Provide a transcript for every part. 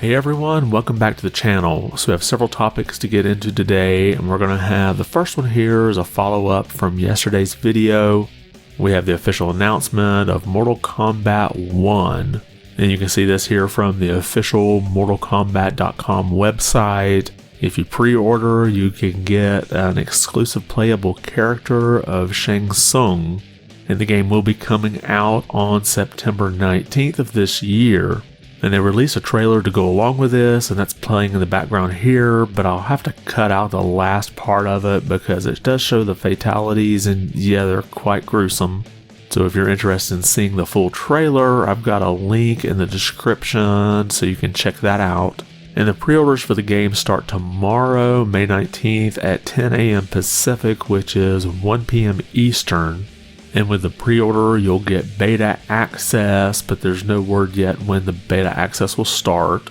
Hey everyone, welcome back to the channel. So we have several topics to get into today, and we're going to have the first one here is a follow-up from yesterday's video. We have the official announcement of Mortal Kombat 1, and you can see this here from the official MortalKombat.com website. If you pre-order, you can get an exclusive playable character of Shang Tsung, and the game will be coming out on September 19th of this year. And they released a trailer to go along with this, and that's playing in the background here, but I'll have to cut out the last part of it because it does show the fatalities, and yeah, they're quite gruesome. So if you're interested in seeing the full trailer, I've got a link in the description so you can check that out. And the pre-orders for the game start tomorrow, May 19th at 10 a.m. Pacific, which is 1 p.m. Eastern. And with the pre-order, you'll get beta access, but there's no word yet when the beta access will start.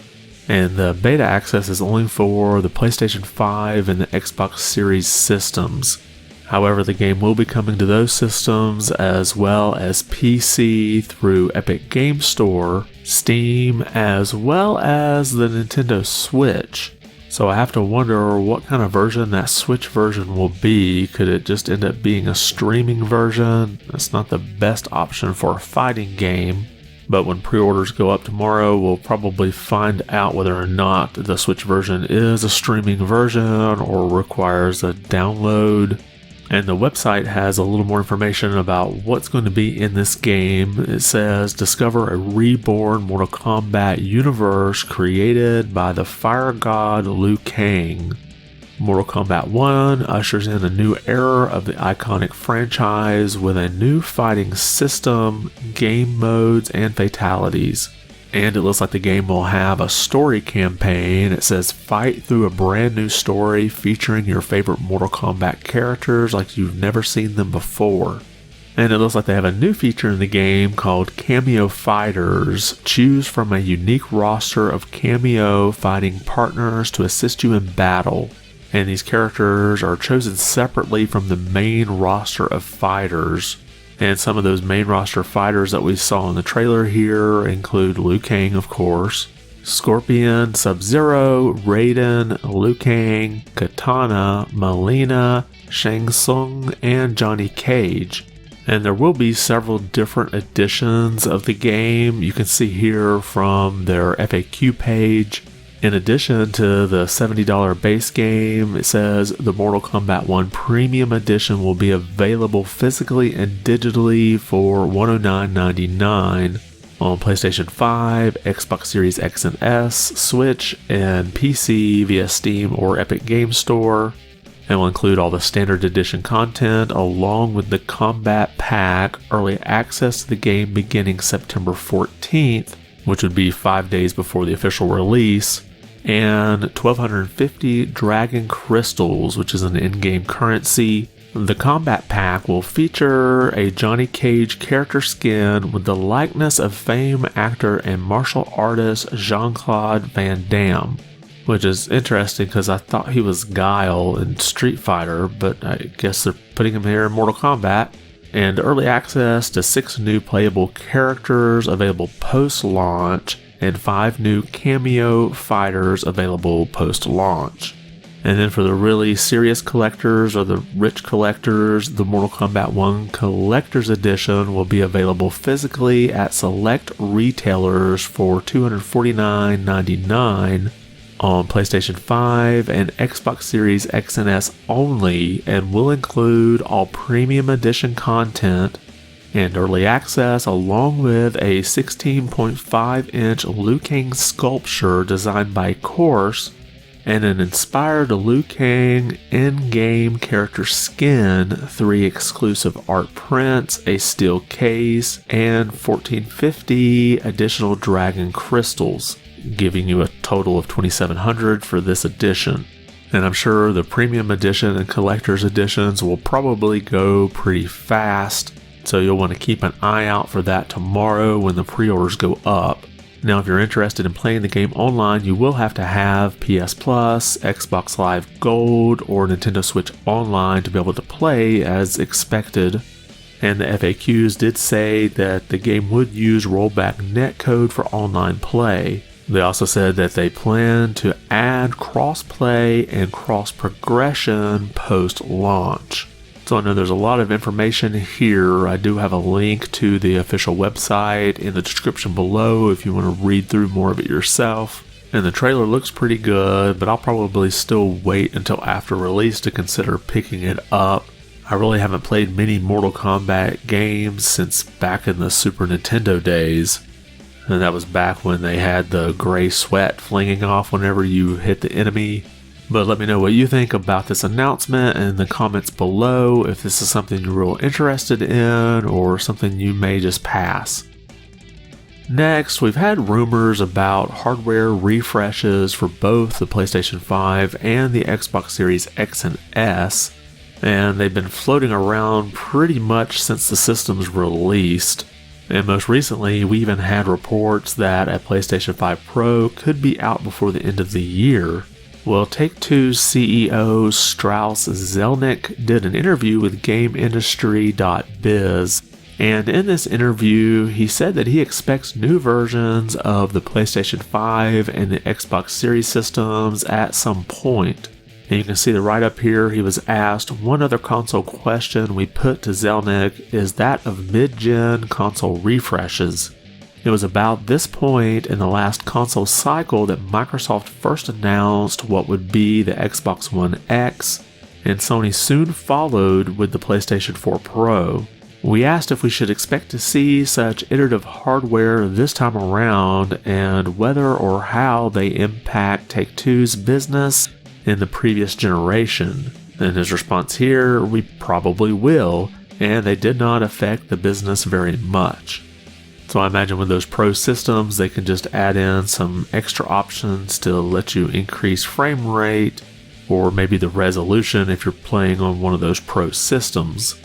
And the beta access is only for the PlayStation 5 and the Xbox Series systems. However, the game will be coming to those systems as well as PC through Epic Game Store, Steam, as well as the Nintendo Switch. So I have to wonder what kind of version that Switch version will be. Could it just end up being a streaming version? That's not the best option for a fighting game. But when pre-orders go up tomorrow, we'll probably find out whether or not the Switch version is a streaming version or requires a download. And the website has a little more information about what's going to be in this game. It says, discover a reborn Mortal Kombat universe created by the fire god Liu Kang. Mortal Kombat 1 ushers in a new era of the iconic franchise with a new fighting system, game modes, and fatalities. And it looks like the game will have a story campaign. It says fight through a brand new story featuring your favorite Mortal Kombat characters like you've never seen them before. And it looks like they have a new feature in the game called Cameo Fighters. Choose from a unique roster of cameo fighting partners to assist you in battle. And these characters are chosen separately from the main roster of fighters. And some of those main roster fighters that we saw in the trailer here include Liu Kang, of course, Scorpion, Sub-Zero, Raiden, Liu Kang, Katana, Mileena, Shang Tsung, and Johnny Cage. And there will be several different editions of the game. You can see here from their FAQ page. In addition to the $70 base game, it says the Mortal Kombat 1 Premium Edition will be available physically and digitally for $109.99 on PlayStation 5, Xbox Series X and S, Switch, and PC via Steam or Epic Game Store. And will include all the standard edition content along with the Combat Pack, early access to the game beginning September 14th, which would be 5 days before the official release, and 1,250 Dragon Crystals, which is an in-game currency. The Combat Pack will feature a Johnny Cage character skin with the likeness of famed actor and martial artist Jean-Claude Van Damme, which is interesting because I thought he was Guile in Street Fighter, but I guess they're putting him here in Mortal Kombat. And early access to 6 new playable characters available post-launch, and 5 new cameo fighters available post-launch. And then for the really serious collectors or the rich collectors, the Mortal Kombat 1 Collector's Edition will be available physically at select retailers for $249.99 on PlayStation 5 and Xbox Series X and S only, and will include all Premium Edition content and early access along with a 16.5-inch Liu Kang sculpture designed by Course and an inspired Liu Kang in-game character skin, 3 exclusive art prints, a steel case, and 1,450 additional Dragon Crystals, giving you a total of 2,700 for this edition. And I'm sure the Premium Edition and Collector's Editions will probably go pretty fast, so you'll want to keep an eye out for that tomorrow when the pre-orders go up. Now, if you're interested in playing the game online, you will have to have PS Plus, Xbox Live Gold, or Nintendo Switch Online to be able to play as expected. And the FAQs did say that the game would use rollback netcode for online play. They also said that they plan to add cross-play and cross-progression post-launch. So I know there's a lot of information here. I do have a link to the official website in the description below if you want to read through more of it yourself. And the trailer looks pretty good, but I'll probably still wait until after release to consider picking it up. I really haven't played many Mortal Kombat games since back in the Super Nintendo days. And that was back when they had the gray sweat flinging off whenever you hit the enemy. But let me know what you think about this announcement in the comments below, if this is something you're real interested in or something you may just pass. Next, we've had rumors about hardware refreshes for both the PlayStation 5 and the Xbox Series X and S, and they've been floating around pretty much since the system's released. And most recently, we even had reports that a PlayStation 5 Pro could be out before the end of the year. Well, Take-Two's CEO Strauss Zelnick did an interview with GameIndustry.biz, and in this interview, he said that he expects new versions of the PlayStation 5 and the Xbox Series systems at some point. And you can see the write-up here, he was asked, one other console question we put to Zelnick is that of mid-gen console refreshes. It was about this point in the last console cycle that Microsoft first announced what would be the Xbox One X, and Sony soon followed with the PlayStation 4 Pro. We asked if we should expect to see such iterative hardware this time around, and whether or how they impact Take-Two's business in the previous generation. And his response here, we probably will, and they did not affect the business very much. So I imagine with those Pro systems, they can just add in some extra options to let you increase frame rate, or maybe the resolution if you're playing on one of those Pro systems.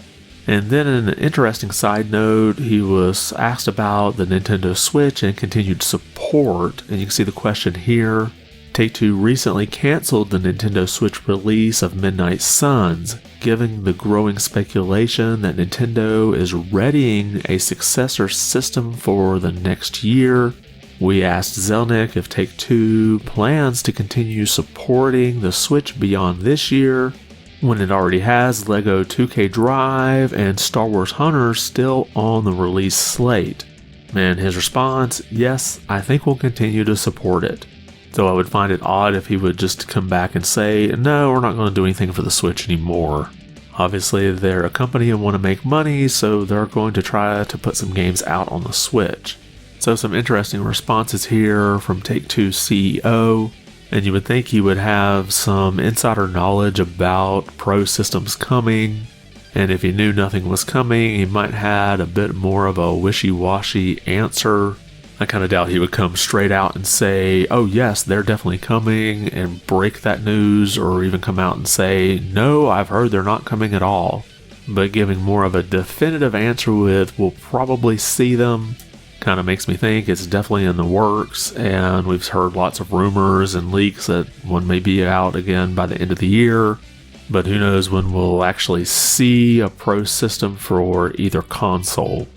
And then in an interesting side note, he was asked about the Nintendo Switch and continued support, and you can see the question here. Take-Two recently canceled the Nintendo Switch release of Midnight Suns, giving the growing speculation that Nintendo is readying a successor system for the next year. We asked Zelnick if Take-Two plans to continue supporting the Switch beyond this year, when it already has LEGO 2K Drive and Star Wars Hunters still on the release slate. And his response, yes, I think we'll continue to support it. So I would find it odd if he would just come back and say, no, we're not going to do anything for the Switch anymore. Obviously, they're a company and want to make money, so they're going to try to put some games out on the Switch. So some interesting responses here from Take-Two's CEO, and you would think he would have some insider knowledge about Pro systems coming, and if he knew nothing was coming, he might have had a bit more of a wishy-washy answer. I kind of doubt he would come straight out and say, oh yes, they're definitely coming, and break that news, or even come out and say, no, I've heard they're not coming at all. But giving more of a definitive answer with, we'll probably see them, kind of makes me think it's definitely in the works, and we've heard lots of rumors and leaks that one may be out again by the end of the year. But who knows when we'll actually see a Pro system for either console.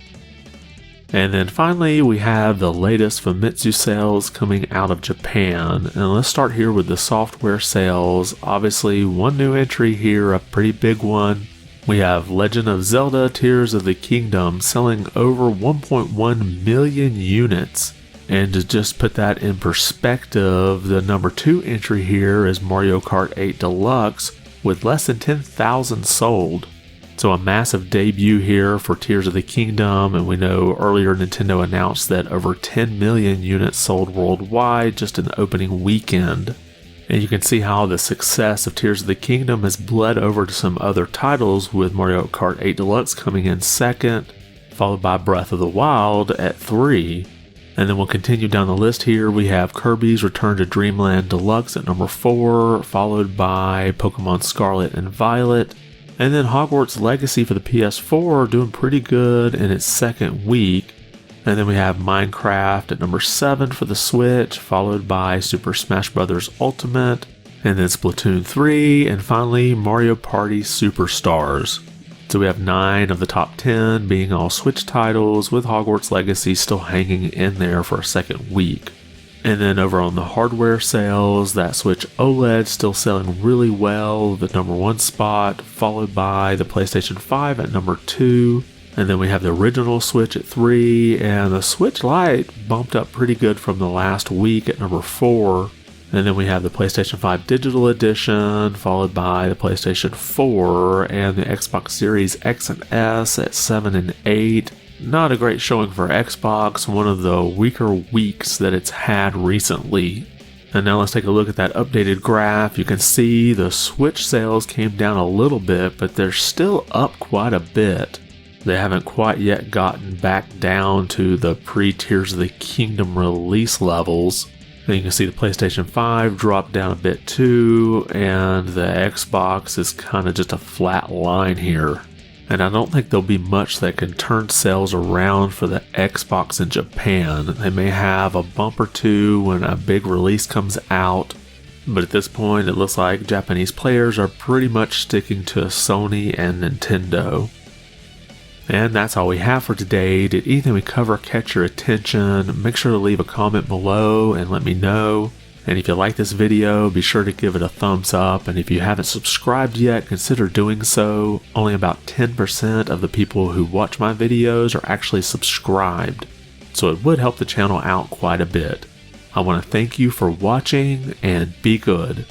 And then finally, we have the latest Famitsu sales coming out of Japan. And let's start here with the software sales. Obviously, one new entry here, a pretty big one. We have Legend of Zelda Tears of the Kingdom selling over 1.1 million units. And to just put that in perspective, the number 2 entry here is Mario Kart 8 Deluxe with less than 10,000 sold. So a massive debut here for Tears of the Kingdom, and we know earlier Nintendo announced that over 10 million units sold worldwide just in the opening weekend. And you can see how the success of Tears of the Kingdom has bled over to some other titles, with Mario Kart 8 Deluxe coming in second, followed by Breath of the Wild at 3. And then we'll continue down the list here. We have Kirby's Return to Dreamland Deluxe at number 4, followed by Pokemon Scarlet and Violet. And then Hogwarts Legacy for the PS4 doing pretty good in its second week. And then we have Minecraft at number 7 for the Switch, followed by Super Smash Bros. Ultimate, and then Splatoon 3, and finally Mario Party Superstars. So we have 9 of the top 10 being all Switch titles, with Hogwarts Legacy still hanging in there for a second week. And then over on the hardware sales, that Switch OLED still selling really well, the number 1 spot, followed by the PlayStation 5 at number 2. And then we have the original Switch at 3, and the Switch Lite bumped up pretty good from the last week at number 4. And then we have the PlayStation 5 Digital Edition, followed by the PlayStation 4 and the Xbox Series X and S at 7 and 8. Not a great showing for Xbox, one of the weaker weeks that it's had recently. And now let's take a look at that updated graph. You can see the Switch sales came down a little bit, but they're still up quite a bit. They haven't quite yet gotten back down to the pre-Tears of the Kingdom release levels. And you can see the PlayStation 5 dropped down a bit too, and the Xbox is kind of just a flat line here. And I don't think there'll be much that can turn sales around for the Xbox in Japan. They may have a bump or two when a big release comes out, but at this point it looks like Japanese players are pretty much sticking to Sony and Nintendo. And that's all we have for today. Did anything we cover catch your attention? Make sure to leave a comment below and let me know. And if you like this video, be sure to give it a thumbs up. And if you haven't subscribed yet, consider doing so. Only about 10% of the people who watch my videos are actually subscribed, so it would help the channel out quite a bit. I want to thank you for watching, and be good.